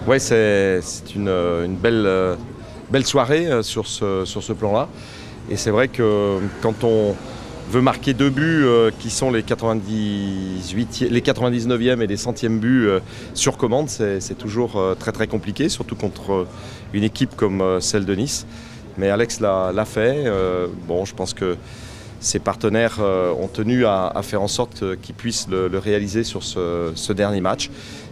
Ouais, c'est une belle soirée sur ce plan-là. Et c'est vrai que quand on veut marquer 2 buts qui sont les 99e et les 100e buts sur commande, c'est toujours très très compliqué, surtout contre une équipe comme celle de Nice. Mais Alex l'a fait. Bon, je pense que ses partenaires ont tenu à faire en sorte qu'ils puissent le réaliser sur ce dernier match.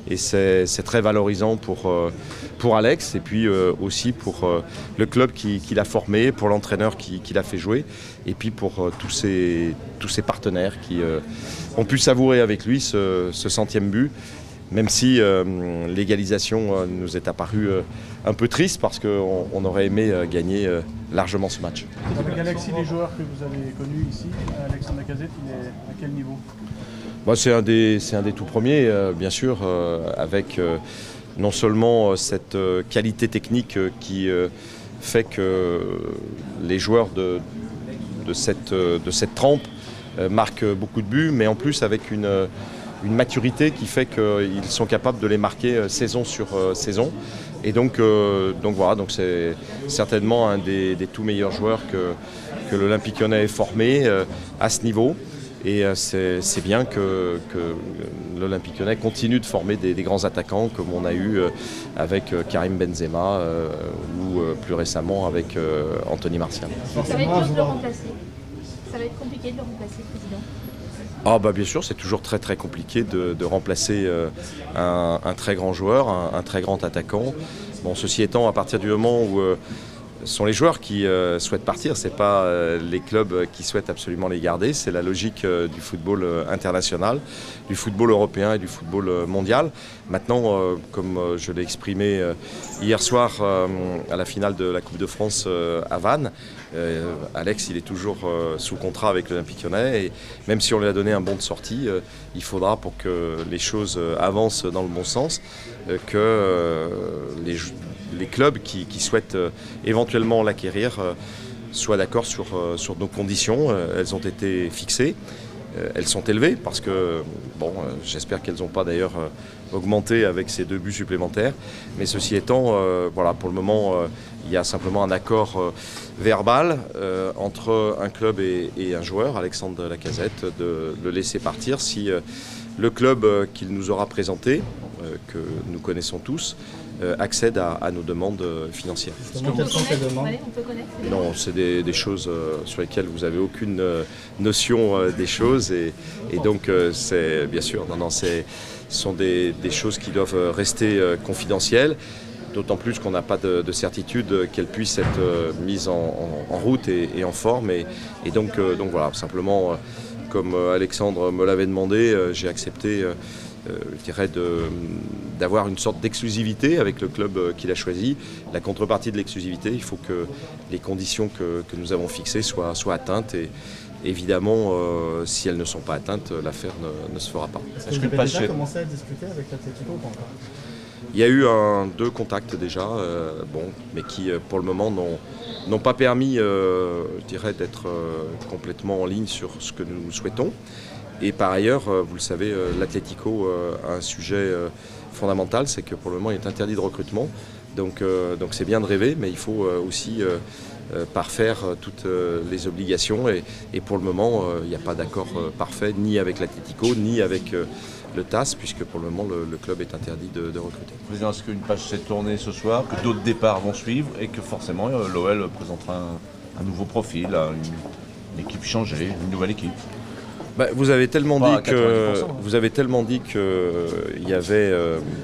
Et c'est très valorisant pour Alex et puis aussi pour le club qui l'a formé, pour l'entraîneur qui l'a fait jouer et puis pour tous ses partenaires qui ont pu savourer avec lui ce 100e but. Même si l'égalisation nous est apparue un peu triste parce qu'on aurait aimé gagner largement ce match. Avec Alexis, les joueurs que vous avez connus ici, Alexandre Lacazette, il est à quel niveau? Bon, c'est un des tout premiers, bien sûr, avec non seulement cette qualité technique qui fait que les joueurs de cette trempe marquent beaucoup de buts, mais en plus avec une maturité qui fait qu'ils sont capables de les marquer saison sur saison. Et donc voilà, c'est certainement un des tout meilleurs joueurs que l'Olympique Lyonnais ait formé à ce niveau. Et c'est bien que l'Olympique Lyonnais continue de former des grands attaquants comme on a eu avec Karim Benzema ou plus récemment avec Anthony Martial. Ça va être dur de le remplacer. Ça va être compliqué de le remplacer, président. Ah bah bien sûr, c'est toujours très très compliqué de remplacer un très grand joueur, un très grand attaquant. Bon, ceci étant, à partir du moment où ce sont les joueurs qui souhaitent partir, ce n'est pas les clubs qui souhaitent absolument les garder, c'est la logique du football international, du football européen et du football mondial. Maintenant, comme je l'ai exprimé hier soir à la finale de la Coupe de France à Vannes, Alex il est toujours sous contrat avec l'Olympique Lyonnais et même si on lui a donné un bon de sortie, il faudra pour que les choses avancent dans le bon sens, que les clubs qui souhaitent éventuellement l'acquérir soient d'accord sur nos conditions. Elles ont été fixées, elles sont élevées parce que, bon, j'espère qu'elles n'ont pas d'ailleurs augmenté avec ces 2 buts supplémentaires. Mais ceci étant, voilà, pour le moment, il y a simplement un accord verbal entre un club et un joueur, Alexandre Lacazette, de le laisser partir si le club qu'il nous aura présenté, que nous connaissons tous, accède à nos demandes financières. Quelles sont ces demandes? On peut connaître ces demandes? Non, c'est des choses sur lesquelles vous n'avez aucune notion des choses et donc c'est bien sûr, ce sont des choses qui doivent rester confidentielles, d'autant plus qu'on n'a pas de certitude qu'elles puissent être mises en route et en forme et donc voilà, simplement comme Alexandre me l'avait demandé, j'ai accepté je dirais d'avoir une sorte d'exclusivité avec le club qu'il a choisi. La contrepartie de l'exclusivité, il faut que les conditions que nous avons fixées soient atteintes et évidemment, si elles ne sont pas atteintes, l'affaire ne se fera pas. Est-ce que vous avez déjà commencé à discuter avec l'Atlético ou pas encore? Il y a eu 2 contacts déjà, mais qui pour le moment n'ont pas permis, je dirais, d'être complètement en ligne sur ce que nous souhaitons. Et par ailleurs, vous le savez, l'Atlético a un sujet fondamental, c'est que pour le moment il est interdit de recrutement. Donc c'est bien de rêver, mais il faut aussi parfaire toutes les obligations. Et pour le moment, il n'y a pas d'accord parfait ni avec l'Atlético, ni avec le TAS, puisque pour le moment le club est interdit de recruter. Président, est-ce qu'une page s'est tournée ce soir, que d'autres départs vont suivre et que forcément l'OL présentera un nouveau profil, une équipe changée, une nouvelle équipe? Vous avez tellement dit qu'il y avait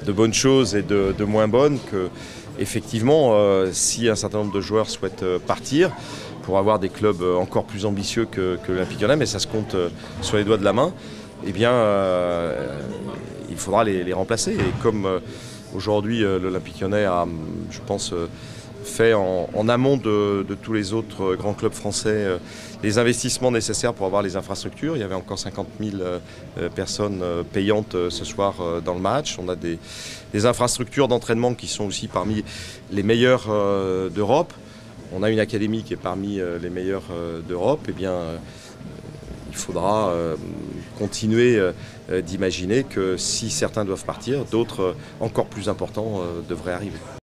de bonnes choses et de moins bonnes que, effectivement, si un certain nombre de joueurs souhaitent partir pour avoir des clubs encore plus ambitieux que l'Olympique Lyonnais, mais ça se compte sur les doigts de la main, eh bien, il faudra les remplacer. Et comme aujourd'hui l'Olympique Lyonnais a, je pense, fait en amont de tous les autres grands clubs français les investissements nécessaires pour avoir les infrastructures. Il y avait encore 50 000 personnes payantes ce soir dans le match. On a des infrastructures d'entraînement qui sont aussi parmi les meilleures d'Europe. On a une académie qui est parmi les meilleures d'Europe. Eh bien, il faudra continuer d'imaginer que si certains doivent partir, d'autres encore plus importants devraient arriver.